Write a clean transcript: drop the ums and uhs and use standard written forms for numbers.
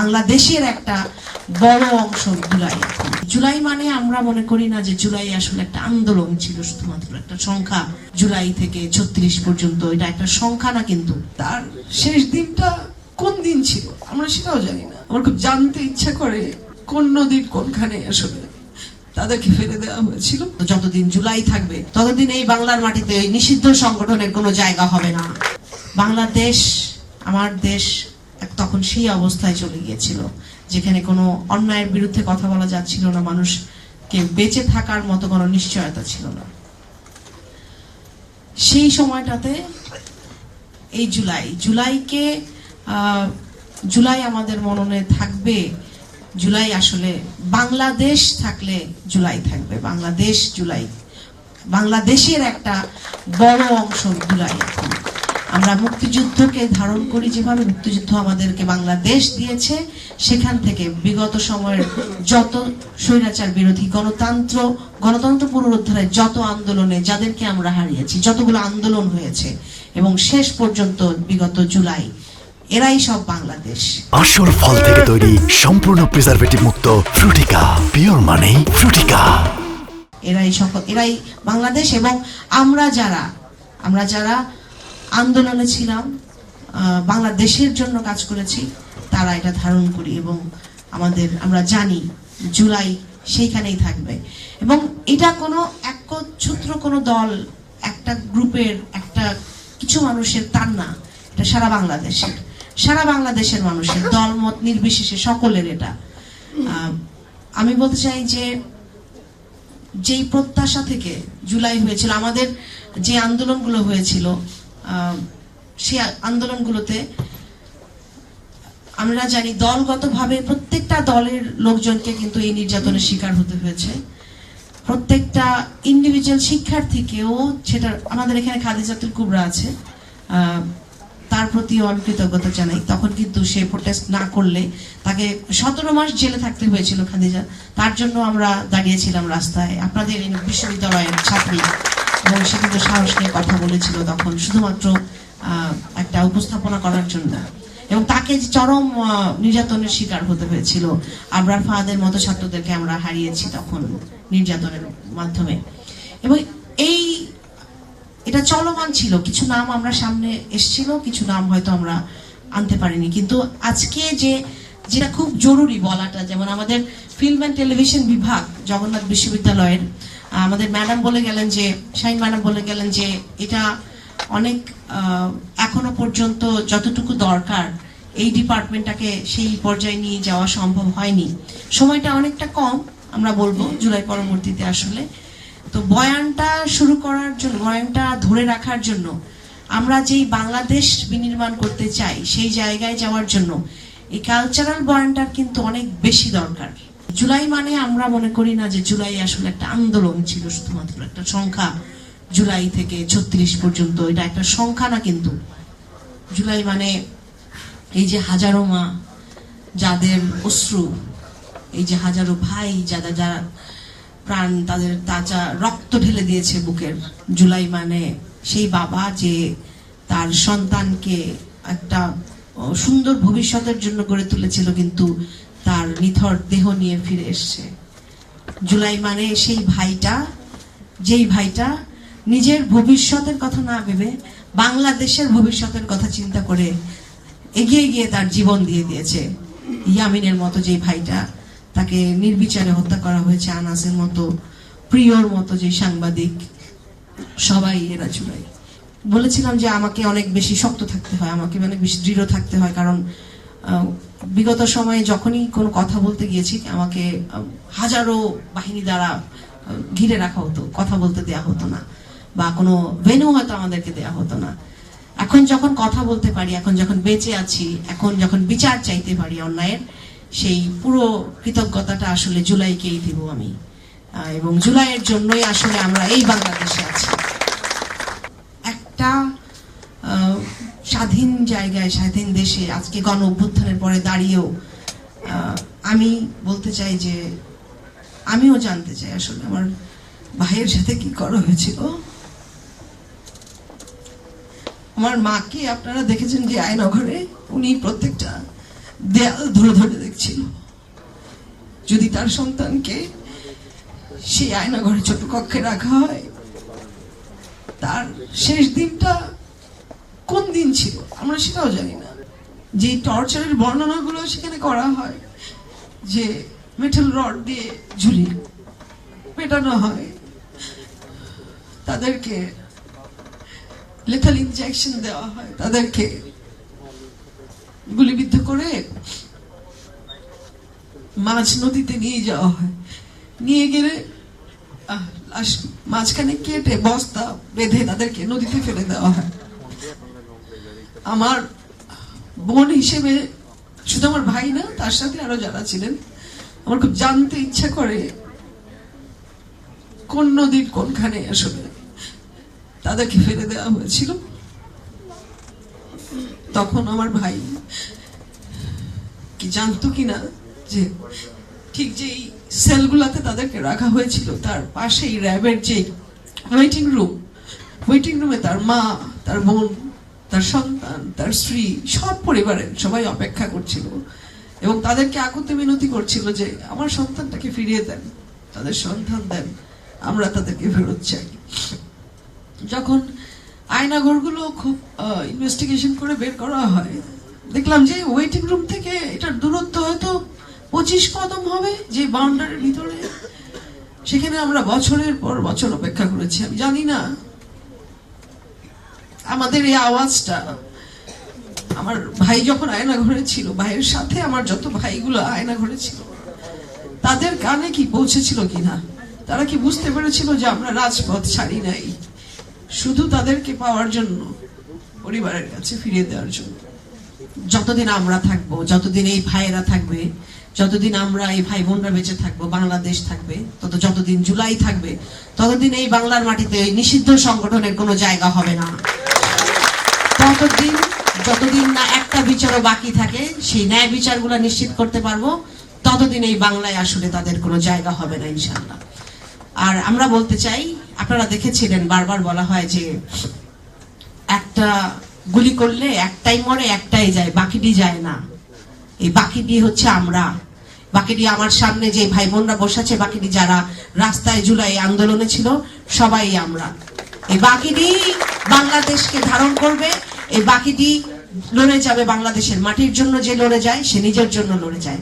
বাংলাদেশের একটা বড় অংশ জুলাই। জুলাই মানে আমরা মনে করি না যে জুলাই আসলে একটা আন্দোলন ছিল, শুধুমাত্র একটা সংখ্যা। জুলাই থেকে 36 পর্যন্ত এটা একটা সংখ্যা না, কিন্তু তার শেষ দিনটা কোন দিন ছিল আমরা সেটাও জানি না। আমার খুব জানতে ইচ্ছা করে কোন নদীর কোনখানে আসলে তাদেরকে ফেলে দেওয়া হয়েছিল। যতদিন জুলাই থাকবে ততদিন এই বাংলার মাটিতে ওই নিষিদ্ধ সংগঠনের কোনো জায়গা হবে না। বাংলাদেশ, আমার দেশ তখন সেই অবস্থায় চলে গিয়েছিল যেখানে কোনো অন্যায়ের বিরুদ্ধে কথা বলা যাচ্ছিল না, মানুষকে বেঁচে থাকার মতো কোনো নিশ্চয়তা ছিল না। সেই সময়টাতে এই জুলাই আমাদের মননে থাকবে। জুলাই আসলে বাংলাদেশ থাকলে জুলাই থাকবে। বাংলাদেশের একটা বড় অংশ জুলাই। আমরা মুক্তিযুদ্ধকে ধারণ করি যেভাবে, মুক্তিযুদ্ধ আমাদেরকে বাংলাদেশ দিয়েছে, সেখান থেকে বিগত সময়ের যত স্বৈরাচার বিরোধী গণতন্ত্র পুনরুদ্ধারের যত আন্দোলনে যাদেরকে আমরা হারিয়েছি, যতগুলো আন্দোলন হয়েছে এবং শেষ পর্যন্ত বিগত জুলাই, এরাই সব বাংলাদেশ। আসল ফল থেকে তৈরি, সম্পূর্ণ প্রিজারভেটিভ মুক্ত ফ্রুটিকা, পিওর মানে ফ্রুটিকা। এরাই বাংলাদেশ। এবং আমরা যারা আন্দোলনে ছিলাম, বাংলাদেশের জন্য কাজ করেছি, তারা এটা ধারণ করি এবং আমরা জানি জুলাই সেইখানেই থাকবে। এবং এটা কোনো একচ্ছত্র কোনো দল, একটা গ্রুপের, একটা কিছু মানুষের তার না, এটা সারা বাংলাদেশের মানুষের, দল মত নির্বিশেষে সকলের এটা। আমি বলতে চাই যে যেই প্রত্যাশা থেকে জুলাই হয়েছিল, আমাদের যে আন্দোলনগুলো হয়েছিল, সেই আন্দোলনগুলোতে আমরা জানি দলগতভাবে প্রত্যেকটা দলের লোকজনকে কিন্তু এই নির্যাতনের শিকার হতে হয়েছে। প্রত্যেকটা ইন্ডিভিজুয়াল শিক্ষার্থীকেও, সেটা আমাদের এখানে খাদিজাতুল কুবরা আছে, তার প্রতিও আমি কৃতজ্ঞতা জানাই। তখন কিন্তু সে প্রোটেস্ট না করলে তাকে 17 মাস জেলে থাকতে হয়েছিল খাদিজা। তার জন্য আমরা দাঁড়িয়েছিলাম রাস্তায়, আপনাদের বিশ্ববিদ্যালয়ের ছাত্রী, এবং সে কিন্তু সাহস নিয়ে কথা বলেছিল তখন, শুধুমাত্র একটা উপস্থাপনা করার জন্য। এবং তাকে চরম নির্যাতনের শিকার হতে হয়েছিল। আবরার ফাহাদের মতো ছাত্রদেরকে আমরা হারিয়েছি তখন নির্যাতনের মাধ্যমে। এবং এটা চলমান ছিল। কিছু নাম আমরা সামনে এসেছিল, কিছু নাম হয়তো আমরা আনতে পারিনি। কিন্তু আজকে যেটা খুব জরুরি বলাটা, যেমন আমাদের ফিল্ম অ্যান্ড টেলিভিশন বিভাগ জগন্নাথ বিশ্ববিদ্যালয়ের আমাদের ম্যাডাম বলে গেলেন, যে শাহিন ম্যাডাম বলে গেলেন যে এটা অনেক এখনো পর্যন্ত যতটুকু দরকার এই ডিপার্টমেন্টটাকে সেই পর্যায়ে নিয়ে যাওয়া সম্ভব হয়নি। সময়টা অনেকটা কম আমরা বলবো জুলাই পরবর্তীতে আসলে। তো বয়ানটা শুরু করার জন্য, বয়ানটা ধরে রাখার জন্য, আমরা যেই বাংলাদেশ বিনির্মাণ করতে চাই সেই জায়গায় যাওয়ার জন্য এই কালচারাল বয়ানটার কিন্তু অনেক বেশি দরকার। জুলাই মানে আমরা মনে করি না যে জুলাই আসলে একটা আন্দোলন ছিল, শুধুমাত্র একটা সংখ্যা। জুলাই থেকে 36 পর্যন্ত এটা একটা সংখ্যা না, কিন্তু জুলাই মানে এই যে হাজারো মা যাদের অশ্রু, এই যে হাজারো ভাই যারা প্রাণ, তাদের তাজা রক্ত ঢেলে দিয়েছে বুকের। জুলাই মানে সেই বাবা যে তার সন্তানকে একটা সুন্দর ভবিষ্যতের জন্য গড়ে তুলেছিল, কিন্তু তার নিথর দেহ নিয়ে ফিরে এসছে। জুলাই মানে সেই ভাইটা, যেই ভাইটা নিজের ভবিষ্যতের কথা না ভেবে বাংলাদেশের ভবিষ্যতের কথা চিন্তা করে এগিয়ে গিয়ে তার জীবন দিয়ে দিয়েছে। ইয়ামিনের মতো যে ভাইটা, তাকে নির্বিচারে হত্যা করা হয়েছে। আনাসের মতো, প্রিয়র মতো যে সাংবাদিক, সবাই এরা জুলাই। বলেছিলাম যে আমাকে অনেক বেশি শক্ত থাকতে হয়, আমাকে অনেক বেশি দৃঢ় থাকতে হয়, কারণ বিগত সময়ে যখনই কোনো কথা বলতে গিয়েছি আমাকে হাজারো বাহিনী দ্বারা ঘিরে রাখা হতো, কথা বলতে দেয়া হতো না, বা কোনো ভেন্যু হয়তো আমাদেরকে দেয়া হতো না। এখন যখন কথা বলতে পারি, এখন যখন বেঁচে আছি, এখন যখন বিচার চাইতে পারি অন্যায়ের, সেই পুরো কৃতজ্ঞতাটা আসলে জুলাইকেই দিব আমি। এবং জুলাইয়ের জন্যই আসলে আমরা এই বাংলাদেশে আছি। একটা স্বাধীন জায়গায়, স্বাধীন দেশে আজকে গণ অভ্যুত্থানের পরে দাঁড়িয়েও আমি বলতে চাই যে আমিও জানতে চাই আসলে আমার ভাইয়ের সাথে কি করা হয়েছিল। আমার মাকে আপনারা দেখেছেন যে আয়নগরে, উনি প্রত্যেকটা দেয়াল ধরে ধরে দেখছিল যদি তার সন্তানকে সেই আয়নাঘরে ছোট কক্ষে রাখা হয়। তার শেষ দিনটা কোন দিন ছিল আমরা সেটাও জানি না। যে টর্চারের বর্ণনাগুলো সেখানে করা হয়, যে মেটাল রড দিয়ে ঝুলিয়ে পেটানো হয়, তাদেরকে লেথাল ইনজেকশন দেওয়া হয়, তাদেরকে গুলিবিদ্ধ করে মাঝ নদীতে নিয়ে যাওয়া হয়, নিয়ে গেলে লাশ মাঝখানে কেটে বস্তা বেঁধে তাদেরকে নদীতে ফেলে দেওয়া হয়। আমার বোন হিসেবে শুধু আমার ভাই না, তার সাথে আরো যারা ছিলেন, আমার খুব জানতে ইচ্ছা করে কোন নদীর কোনখানে আসলে তাদেরকে ফেলে দেওয়া হয়েছিল। তখন আমার ভাই কি জানতো কিনা যে ঠিক যে এই সেলগুলাতে তাদেরকে রাখা হয়েছিল তার পাশেই র্যাবের যে ওয়েটিং রুমে তার মা, তার বোন, তার সন্তান, তার স্ত্রী, সব পরিবারের সবাই অপেক্ষা করছিল এবং তাদেরকে আকুতি মিনতি করছিল যে আমার সন্তানটাকে ফিরিয়ে দেন, তাদের সন্তান দেন, আমরা তাদেরকে ফেরত চাই। যখন আয়নাঘরগুলো খুব ইনভেস্টিগেশন করে বের করা হয়, দেখলাম যে ওয়েটিং রুম থেকে এটার দূরত্ব হয়তো 25 কদম হবে, যে বাউন্ডারির ভিতরে। সেখানে আমরা বছরের পর বছর অপেক্ষা করেছি। আমি জানি না আমাদের এই আওয়াজটা, আমার ভাই যখন আয়নাঘরে ছিল, ভাইয়ের সাথে আমার যত ভাইগুলো আয়নাঘরে ছিল, তাদের কানে কি পৌঁছেছিল কিনা, তারা কি বুঝতে পেরেছিল যে আমরা রাজপথ ছাড়ি নাই শুধু তাদেরকে পাওয়ার জন্য, পরিবারের কাছে ফিরিয়ে দেওয়ার জন্য। যতদিন আমরা থাকবো, যতদিন এই ভাইয়েরা থাকবে, যতদিন আমরা এই ভাই বোনরা বেঁচে থাকবো, বাংলাদেশ থাকবে, যতদিন জুলাই থাকবে, ততদিন এই বাংলার মাটিতে এই নিষিদ্ধ সংগঠনের কোনো জায়গা হবে না। যতদিন না একটা বিচারও বাকি থাকে, সেই ন্যায় বিচারগুলো নিশ্চিত করতে পারবো, ততদিন এই বাংলায় আসলে তাদের কোনো জায়গা হবে না ইনশাআল্লাহ। আর আমরা বলতে চাই, আপনারা দেখেছিলেন বারবার বলা হয় যে একটা গুলি করলে একটাই মরে, একটাই যায়, বাকিটি যায় না। এই বাকিটি হচ্ছে আমরা, বাকিটি আমার সামনে যে ভাই বোনরা বসে আছে, বাকিটি যারা রাস্তায় জুলাই আন্দোলনে ছিল, সবাই আমরা। এই বাকিটি বাংলাদেশকে ধারণ করবে, এই বাকিটি লড়ে যাবে বাংলাদেশের মাটির জন্য। যে লড়ে যায় সে নিজের জন্য লড়ে যায়।